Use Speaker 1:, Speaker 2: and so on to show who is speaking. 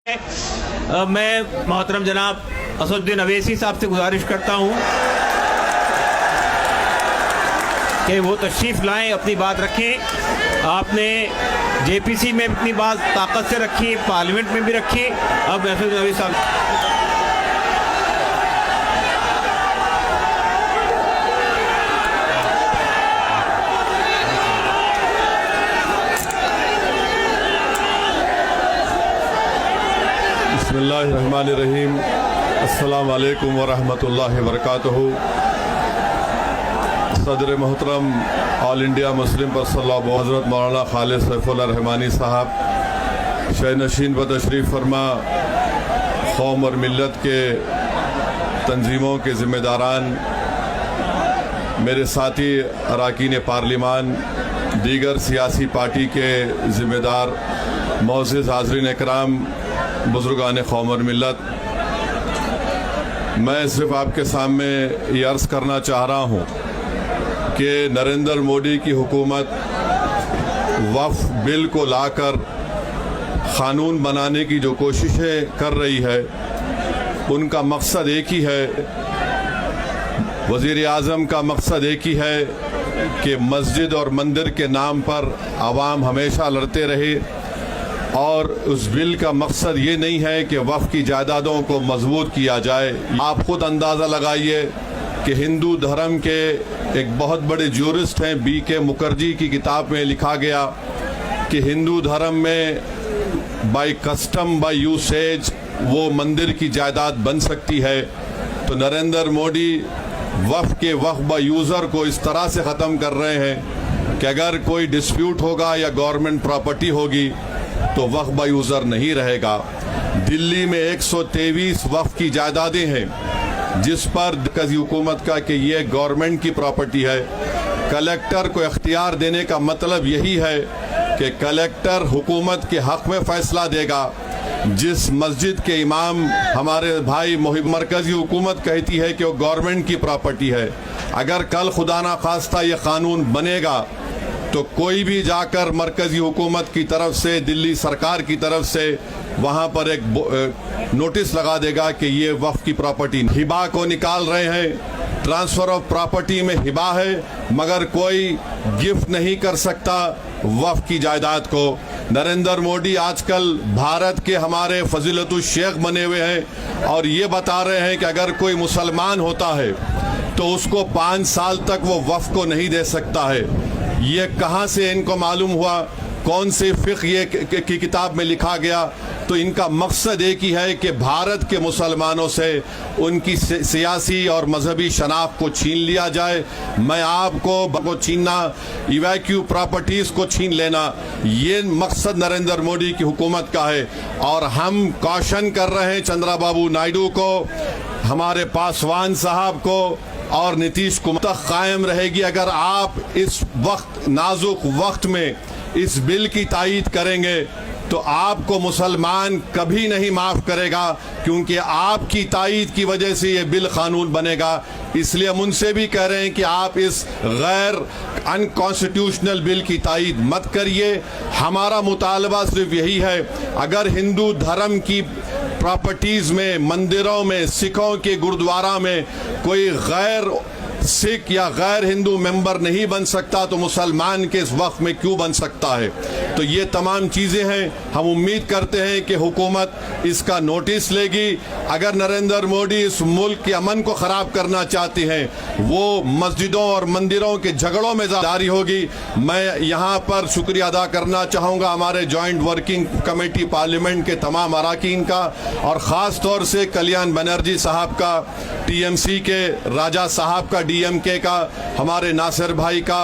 Speaker 1: میں محترم جناب اسدالدین اویسی صاحب سے گزارش کرتا ہوں کہ وہ تشریف لائیں، اپنی بات رکھیں۔ آپ نے جے پی سی میں اپنی بات طاقت سے رکھی، پارلیمنٹ میں بھی رکھی۔ اب اسدالدین اویسی صاحب
Speaker 2: بسم اللہ الرحمن الرحیم۔ السلام علیکم ورحمۃ اللہ وبرکاتہ۔ صدر محترم آل انڈیا مسلم پرسنل لاء حضرت مولانا خالد سیف اللہ رحمانی صاحب، شہ نشین و تشریف فرما قوم اور ملت کے تنظیموں کے ذمہ داران، میرے ساتھی اراکین پارلیمان، دیگر سیاسی پارٹی کے ذمہ دار، معزز حاضرین اکرام، بزرگان قوم اور ملت، میں صرف آپ کے سامنے یہ عرض کرنا چاہ رہا ہوں کہ نریندر مودی کی حکومت وقف بل کو لا کر قانون بنانے کی جو کوششیں کر رہی ہے، ان کا مقصد ایک ہی ہے، وزیر اعظم کا مقصد ایک ہی ہے کہ مسجد اور مندر کے نام پر عوام ہمیشہ لڑتے رہے، اور اس بل کا مقصد یہ نہیں ہے کہ وقف کی جائیدادوں کو مضبوط کیا جائے۔ آپ خود اندازہ لگائیے کہ ہندو دھرم کے ایک بہت بڑے جورسٹ ہیں بی کے مکھرجی کی کتاب میں لکھا گیا کہ ہندو دھرم میں بائی کسٹم بائی یوسیج وہ مندر کی جائیداد بن سکتی ہے۔ تو نریندر مودی وقف کے وقف بائی یوزر کو اس طرح سے ختم کر رہے ہیں کہ اگر کوئی ڈسپیوٹ ہوگا یا گورنمنٹ پراپرٹی ہوگی تو وقف بائی یوزر نہیں رہے گا۔ دلی میں 123 وقف کی جائیدادیں ہیں جس پر مرکزی حکومت کا کہ یہ گورنمنٹ کی پراپرٹی ہے۔ کلیکٹر کو اختیار دینے کا مطلب یہی ہے کہ کلیکٹر حکومت کے حق میں فیصلہ دے گا۔ جس مسجد کے امام ہمارے بھائی مرکزی حکومت کہتی ہے کہ وہ گورنمنٹ کی پراپرٹی ہے، اگر کل خدا نخواستہ یہ قانون بنے گا تو کوئی بھی جا کر مرکزی حکومت کی طرف سے، دلی سرکار کی طرف سے وہاں پر ایک نوٹس لگا دے گا کہ یہ وقف کی پراپرٹی۔ ہبہ کو نکال رہے ہیں، ٹرانسفر آف پراپرٹی میں ہبہ ہے، مگر کوئی گفٹ نہیں کر سکتا وقف کی جائیداد کو۔ نریندر مودی آج کل بھارت کے ہمارے فضیلت الشیخ بنے ہوئے ہیں اور یہ بتا رہے ہیں کہ اگر کوئی مسلمان ہوتا ہے تو اس کو 5 سال تک وہ وقف کو نہیں دے سکتا ہے۔ یہ کہاں سے ان کو معلوم ہوا؟ کون سے فقہ یہ کی کتاب میں لکھا گیا؟ تو ان کا مقصد ایک ہی ہے کہ بھارت کے مسلمانوں سے ان کی سیاسی اور مذہبی شناخت کو چھین لیا جائے۔ میں آپ کو چھیننا، ایویکیو پراپرٹیز کو چھین لینا، یہ مقصد نریندر مودی کی حکومت کا ہے۔ اور ہم کوشن کر رہے ہیں چندرا بابو نائیڈو کو، ہمارے پاسوان صاحب کو اور نتیش کمار قائم رہے گی اگر آپ اس وقت نازک وقت میں اس بل کی تائید کریں گے تو آپ کو مسلمان کبھی نہیں معاف کرے گا، کیونکہ آپ کی تائید کی وجہ سے یہ بل قانون بنے گا۔ اس لیے ہم ان سے بھی کہہ رہے ہیں کہ آپ اس غیر انکانسٹیٹیوشنل بل کی تائید مت کریے۔ ہمارا مطالبہ صرف یہی ہے، اگر ہندو دھرم کی پراپرٹیز میں، مندروں میں، سکھوں کے گردوارہ میں کوئی غیر سکھ یا غیر ہندو ممبر نہیں بن سکتا تو مسلمان کے اس وقت میں کیوں بن سکتا ہے؟ تو یہ تمام چیزیں ہیں، ہم امید کرتے ہیں کہ حکومت اس کا نوٹس لے گی۔ اگر نریندر مودی اس ملک کے امن کو خراب کرنا چاہتے ہیں، وہ مسجدوں اور مندروں کے جھگڑوں میں جاری ہوگی۔ میں یہاں پر شکریہ ادا کرنا چاہوں گا ہمارے جوائنٹ ورکنگ کمیٹی پارلیمنٹ کے تمام اراکین کا، اور خاص طور سے کلیان بنرجی صاحب کا، ٹی ایم سی کے راجہ صاحب کا، ڈی ایم کے کا، ہمارے ناصر بھائی کا۔